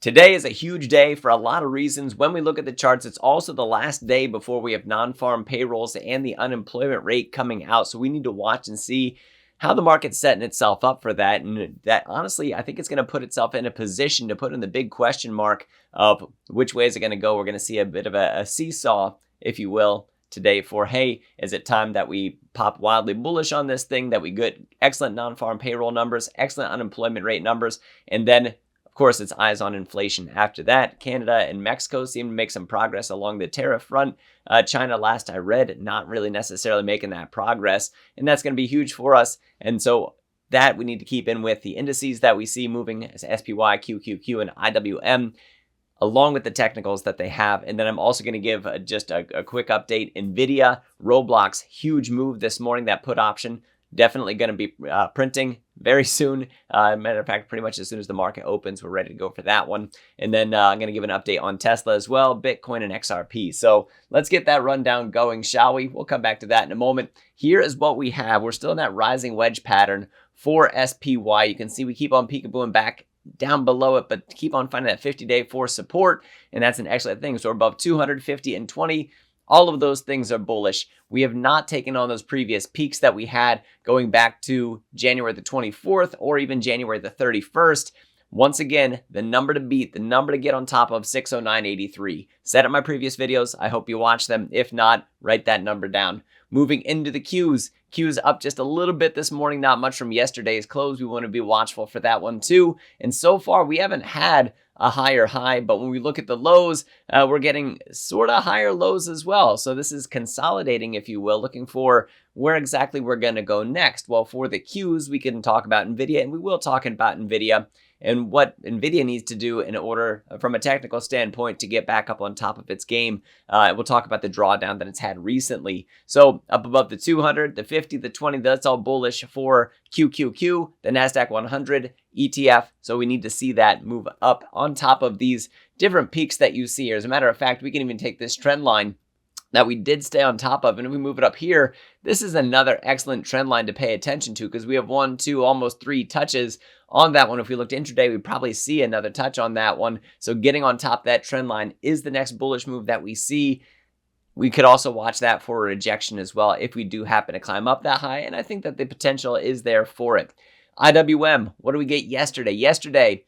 Today is a huge day for a lot of reasons. When we look at the charts, it's also the last day before we have non-farm payrolls and the unemployment rate coming out. So we need to watch and see how the market's setting itself up for that. And that, honestly, I think it's going to put itself in a position to put in the big question mark of which way is it going to go. We're going to see a bit of a seesaw, if you will, today for, hey, is it time that we pop wildly bullish on this thing, that we get excellent non-farm payroll numbers, excellent unemployment rate numbers, and then of course, it's eyes on inflation. After that, Canada and Mexico seem to make some progress along the tariff front. China, last I read, not really necessarily making that progress. And that's going to be huge for us. And so that we need to keep in with the indices that we see moving as SPY, QQQ, and IWM, along with the technicals that they have. And then I'm also going to give just a quick update. Nvidia, Roblox, huge move this morning, that put option. Definitely going to be printing very soon. Matter of fact, pretty much as soon as the market opens, we're ready to go for that one. And then I'm going to give an update on Tesla as well, Bitcoin and XRP. So let's get that rundown going, shall we? We'll come back to that in a moment. Here is what we have. We're still in that rising wedge pattern for SPY. You can see we keep on peekabooing back down below it, but keep on finding that 50-day for support. And that's an excellent thing. So we're above 250 and 20. All of those things are bullish. We have not taken on those previous peaks that we had going back to January the 24th or even January the 31st. Once again, the number to beat, the number to get on top of 609.83. Said in my previous videos. I hope you watch them. If not, write that number down. Moving into the Qs. Qs up just a little bit this morning, not much from yesterday's close. We want to be watchful for that one too. And so far, we haven't had a higher high, but when we look at the lows, we're getting sort of higher lows as well. So this is consolidating, if you will, looking for where exactly we're going to go next. Well, for the Qs, we can talk about Nvidia, and we will talk about Nvidia and what Nvidia needs to do in order, from a technical standpoint, to get back up on top of its game. We'll talk about the drawdown that it's had recently. So up above the 200, the 50, the 20, that's all bullish for QQQ, the NASDAQ 100, ETF. So we need to see that move up on top of these different peaks that you see here. As a matter of fact, we can even take this trend line that we did stay on top of, and if we move it up here, this is another excellent trend line to pay attention to because we have 1, 2, almost 3 touches on that one. If we looked intraday, we'd probably see another touch on that one. So getting on top of that trend line is the next bullish move that we see. We could also watch that for a rejection as well if we do happen to climb up that high, and I think that the potential is there for it. IWM, what did we get yesterday? Yesterday,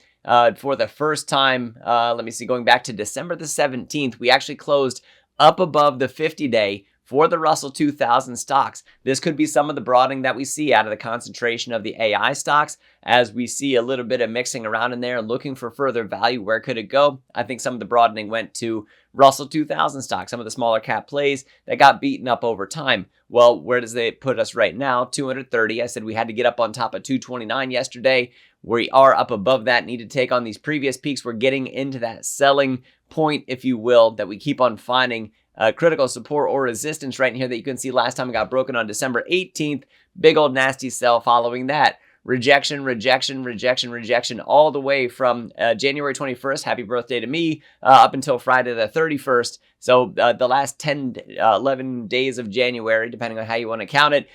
for the first time, let me see, going back to December the 17th, we actually closed up above the 50-day for the Russell 2000 stocks. This could be some of the broadening that we see out of the concentration of the AI stocks as we see a little bit of mixing around in there, looking for further value. Where could it go? I think some of the broadening went to Russell 2000 stocks, some of the smaller cap plays that got beaten up over time. Well, where does it put us right now? 230. I said we had to get up on top of 229 yesterday. We are up above that, need to take on these previous peaks. We're getting into that selling point, if you will, that we keep on finding critical support or resistance right in here that you can see last time it got broken on December 18th. Big old nasty sell following that. Rejection, rejection, rejection, rejection, all the way from January 21st, happy birthday to me, up until Friday the 31st. So the last 10, 11 days of January, depending on how you want to count it,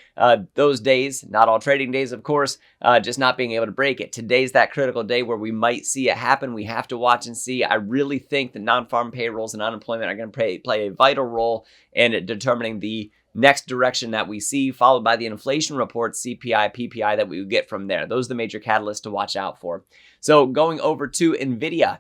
those days, not all trading days, of course, just not being able to break it. Today's that critical day where we might see it happen. We have to watch and see. I really think the non-farm payrolls and unemployment are going to play a vital role in determining the next direction that we see, followed by the inflation reports, CPI, PPI that we would get from there. Those are the major catalysts to watch out for. So going over to Nvidia.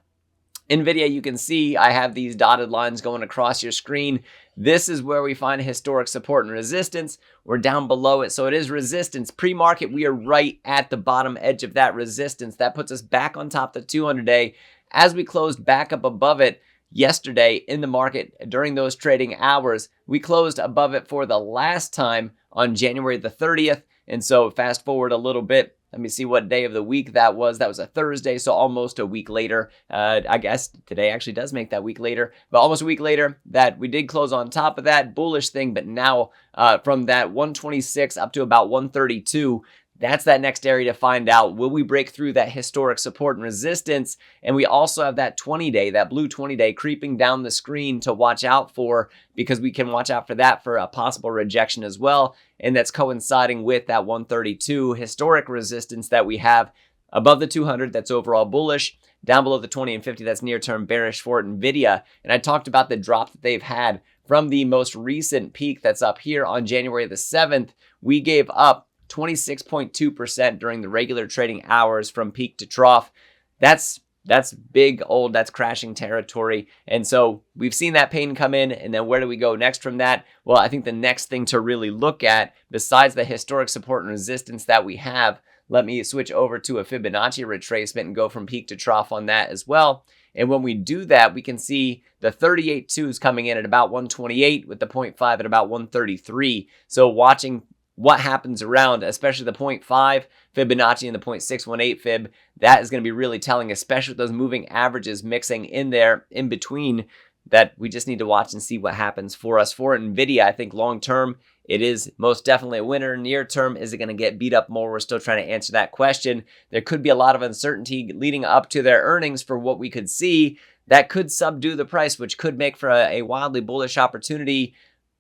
Nvidia, you can see I have these dotted lines going across your screen. This is where we find historic support and resistance. We're down below it, so it is resistance. Pre-market, we are right at the bottom edge of that resistance. That puts us back on top of the 200-day. As we closed back up above it, yesterday in the market during those trading hours, we closed above it for the last time on January the 30th. And so fast forward a little bit. Let me see what day of the week that was. That was a Thursday, so almost a week later. I guess today actually does make that week later, but almost a week later that we did close on top of that bullish thing. But now from that 126 up to about 132, that's that next area to find out. Will we break through that historic support and resistance? And we also have that 20-day, that blue 20-day creeping down the screen to watch out for, because we can watch out for that for a possible rejection as well. And that's coinciding with that 132 historic resistance that we have above the 200. That's overall bullish. down below the 20 and 50, that's near-term bearish for Nvidia. And I talked about the drop that they've had from the most recent peak that's up here on January the 7th. We gave up 26.2% during the regular trading hours from peak to trough. That's that's crashing territory. And so we've seen that pain come in. And then where do we go next from that? Well, I think the next thing to really look at, besides the historic support and resistance that we have, let me switch over to a Fibonacci retracement and go from peak to trough on that as well. And when we do that, we can see the 38.2s coming in at about 128 with the 0.5 at about 133. So watching what happens around, especially the 0.5 Fibonacci and the 0.618 Fib, that is going to be really telling, especially with those moving averages mixing in there in between, that we just need to watch and see what happens for us. For Nvidia, I think long term, it is most definitely a winner. Near term, is it going to get beat up more? We're still trying to answer that question. There could be a lot of uncertainty leading up to their earnings for what we could see. That could subdue the price, which could make for a wildly bullish opportunity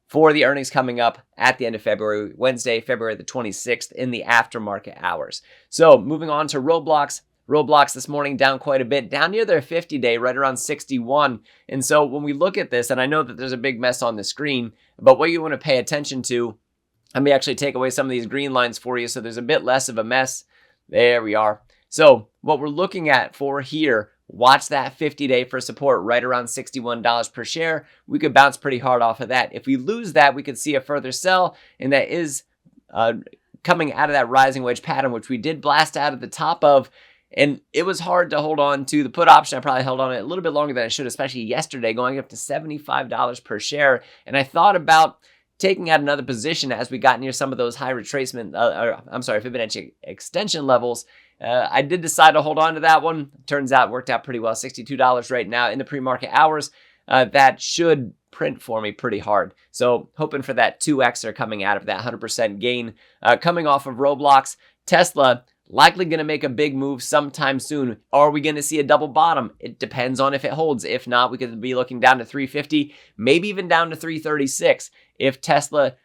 for the earnings coming up at the end of February, Wednesday, February the 26th in the aftermarket hours. So moving on to Roblox. Roblox this morning down quite a bit, down near their 50-day, right around 61. And so when we look at this, and I know that there's a big mess on the screen, but what you want to pay attention to, let me actually take away some of these green lines for you so there's a bit less of a mess. There we are. So what we're looking at for here, watch that 50-day for support right around $61 per share. We could bounce pretty hard off of that. If we lose that, we could see a further sell, and that is coming out of that rising wedge pattern, which we did blast out at the top of. And it was hard to hold on to the put option. I probably held on it a little bit longer than I should, especially yesterday, going up to $75 per share. And I thought about taking out another position as we got near some of those high retracement, Fibonacci extension levels. I did decide to hold on to that one. Turns out it worked out pretty well. $62 right now in the pre-market hours. That should print for me pretty hard. So hoping for that 2Xer coming out of that 100% gain. Coming off of Roblox, Tesla likely going to make a big move sometime soon. Are we going to see a double bottom? It depends on if it holds. If not, we could be looking down to 350, maybe even down to 336. If Tesla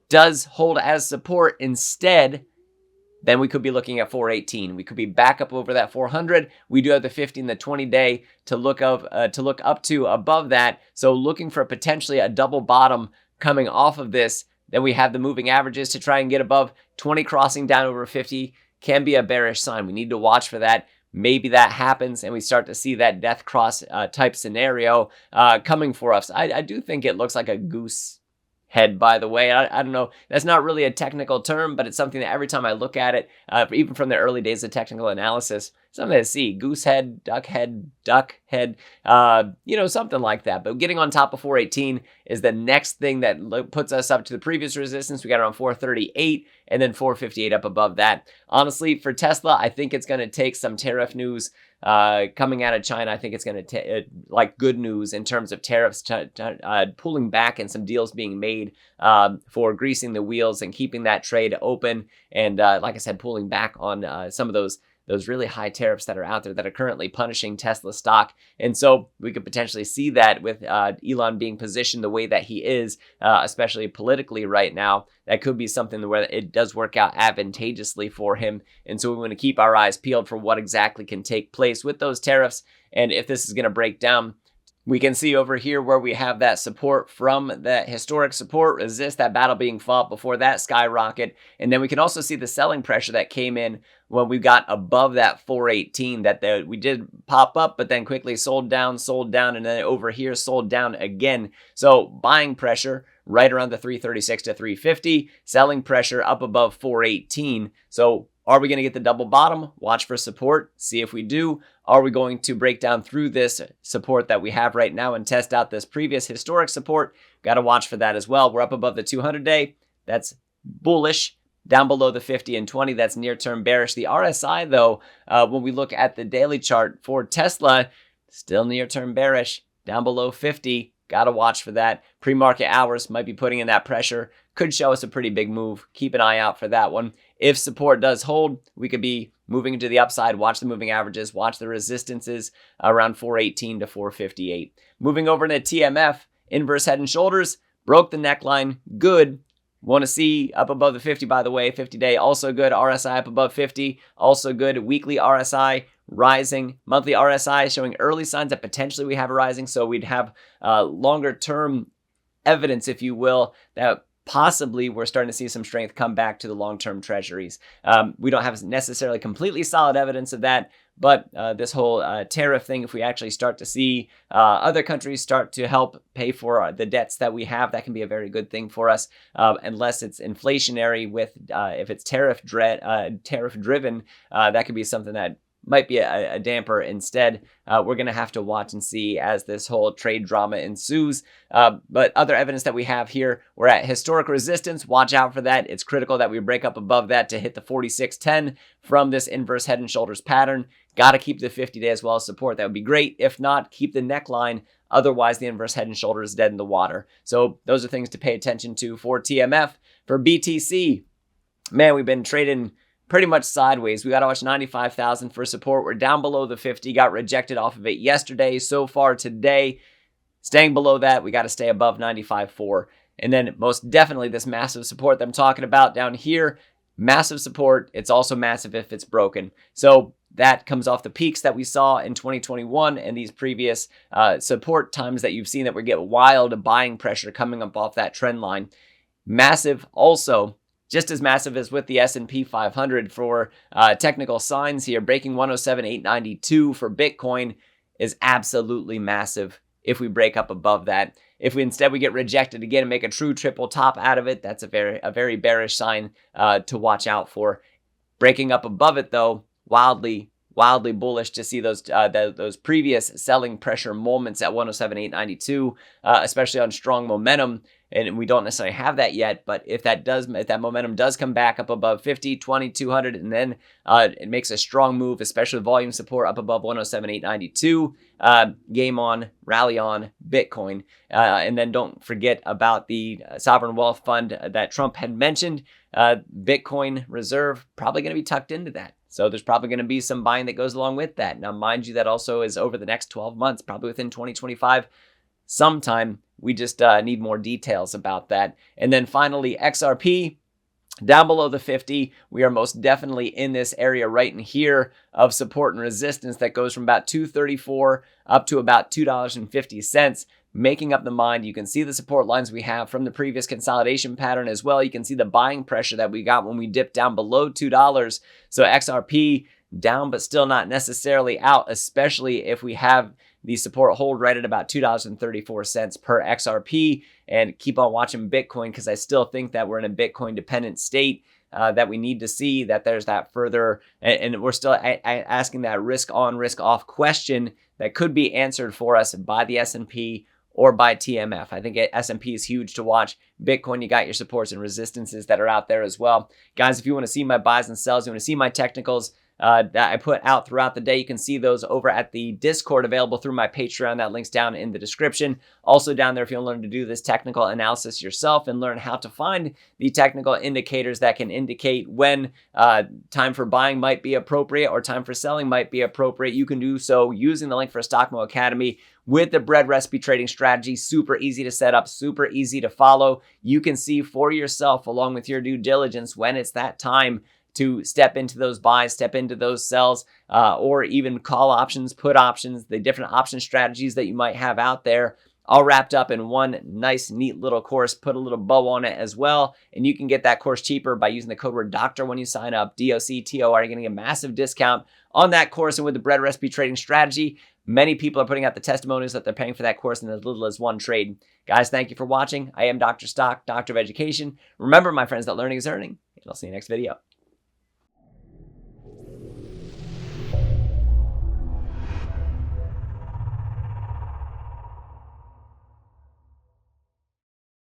does hold as support instead, then we could be looking at 418. We could be back up over that 400. We do have the 50 and the 20-day to look up to above that. So looking for potentially a double bottom coming off of this. Then we have the moving averages to try and get above 20, crossing down over 50. Can be a bearish sign. We need to watch for that. Maybe that happens and we start to see that death cross type scenario coming for us. I do think it looks like a goose head, by the way. I don't know. That's not really a technical term, but it's something that every time I look at it, even from the early days of technical analysis, something to see. Goose head, duck head, something like that. But getting on top of 418 is the next thing that puts us up to the previous resistance. We got around 438 and then 458 up above that. Honestly, for Tesla, I think it's going to take some tariff news coming out of China. I think it's going to like good news in terms of tariffs pulling back and some deals being made for greasing the wheels and keeping that trade open. And like I said, pulling back on some of those really high tariffs that are out there that are currently punishing Tesla stock. And so we could potentially see that with Elon being positioned the way that he is, especially politically right now. That could be something where it does work out advantageously for him. And so we want to keep our eyes peeled for what exactly can take place with those tariffs. And if this is going to break down, we can see over here where we have that support from that historic support resist, that battle being fought before that skyrocket. And then we can also see the selling pressure that came in when we got above that 418 that we did pop up, but then quickly sold down, and then over here sold down again. So buying pressure right around the 336 to 350, selling pressure up above 418. So are we going to get the double bottom? Watch for support. See if we do. Are we going to break down through this support that we have right now and test out this previous historic support? Got to watch for that as well. We're up above the 200-day. That's bullish. Down below the 50 and 20, that's near-term bearish. The RSI, though, when we look at the daily chart for Tesla, still near-term bearish. Down below 50. Got to watch for that. Pre-market hours might be putting in that pressure. Could show us a pretty big move. Keep an eye out for that one. If support does hold, we could be moving to the upside. Watch the moving averages. Watch the resistances around 418 to 458. Moving over to TMF, inverse head and shoulders. Broke the neckline. Good. Want to see up above the 50, by the way. 50-day, also good. RSI up above 50, also good. Weekly RSI rising. Monthly RSI showing early signs that potentially we have a rising. So we'd have longer term evidence, if you will, that possibly we're starting to see some strength come back to the long-term treasuries. We don't have necessarily completely solid evidence of that, but this whole tariff thing, if we actually start to see other countries start to help pay for the debts that we have, that can be a very good thing for us, unless it's inflationary with, if it's tariff driven, that could be something that might be a damper instead. We're going to have to watch and see as this whole trade drama ensues. But other evidence that we have here, we're at historic resistance. Watch out for that. It's critical that we break up above that to hit the 46.10 from this inverse head and shoulders pattern. Got to keep the 50-day as well as support. That would be great. If not, keep the neckline. Otherwise, the inverse head and shoulders is dead in the water. So those are things to pay attention to for TMF. For BTC, man, we've been trading pretty much sideways. We got to watch 95,000 for support. We're down below the 50, got rejected off of it yesterday. So far today, staying below that, we got to stay above 95.4. And then most definitely this massive support that I'm talking about down here, massive support. It's also massive if it's broken. So that comes off the peaks that we saw in 2021 and these previous support times that you've seen that we get wild buying pressure coming up off that trend line. Massive also. Just as massive as with the S&P 500 for technical signs here. Breaking 107,892 for Bitcoin is absolutely massive if we break up above that. If we instead we get rejected again and make a true triple top out of it, that's a very bearish sign to watch out for. Breaking up above it though, wildly bullish to see those previous selling pressure moments at 107,892, especially on strong momentum. And we don't necessarily have that yet, but if that momentum does come back up above 50, 20, 200, and then it makes a strong move, especially volume support up above 107,892, game on, rally on, Bitcoin. And then don't forget about the sovereign wealth fund that Trump had mentioned. Bitcoin reserve probably going to be tucked into that. So there's probably going to be some buying that goes along with that. Now, mind you, that also is over the next 12 months, probably within 2025 sometime. We just need more details about that. And then finally, XRP, down below the 50. We are most definitely in this area right in here of support and resistance that goes from about 234 up to about $2.50. Making up the mind. You can see the support lines we have from the previous consolidation pattern as well. You can see the buying pressure that we got when we dipped down below $2. So XRP down, but still not necessarily out, especially if we have the support hold right at about $2.34 per XRP. And keep on watching Bitcoin, because I still think that we're in a Bitcoin dependent state that we need to see that there's that further, and we're still asking that risk on, risk off question that could be answered for us by the S&P or by TMF. I think S&P is huge to watch. Bitcoin, you got your supports and resistances that are out there as well. Guys, if you want to see my buys and sells, you want to see my technicals that I put out throughout the day, you can see those over at the Discord available through my Patreon. That link's down in the description. Also down there if you want to learn to do this technical analysis yourself and learn how to find the technical indicators that can indicate when time for buying might be appropriate or time for selling might be appropriate. You can do so using the link for Stockmo Academy with the bread recipe trading strategy. Super easy to set up, super easy to follow. You can see for yourself along with your due diligence when it's that time to step into those buys, step into those sells, or even call options, put options, the different option strategies that you might have out there, all wrapped up in one nice, neat little course. Put a little bow on it as well. And you can get that course cheaper by using the code word DOCTOR when you sign up, DOCTOR. You're getting a massive discount on that course. And with the bread recipe trading strategy, many people are putting out the testimonials that they're paying for that course in as little as one trade. Guys, thank you for watching. I am Dr. Stock, Doctor of Education. Remember, my friends, that learning is earning. And I'll see you next video.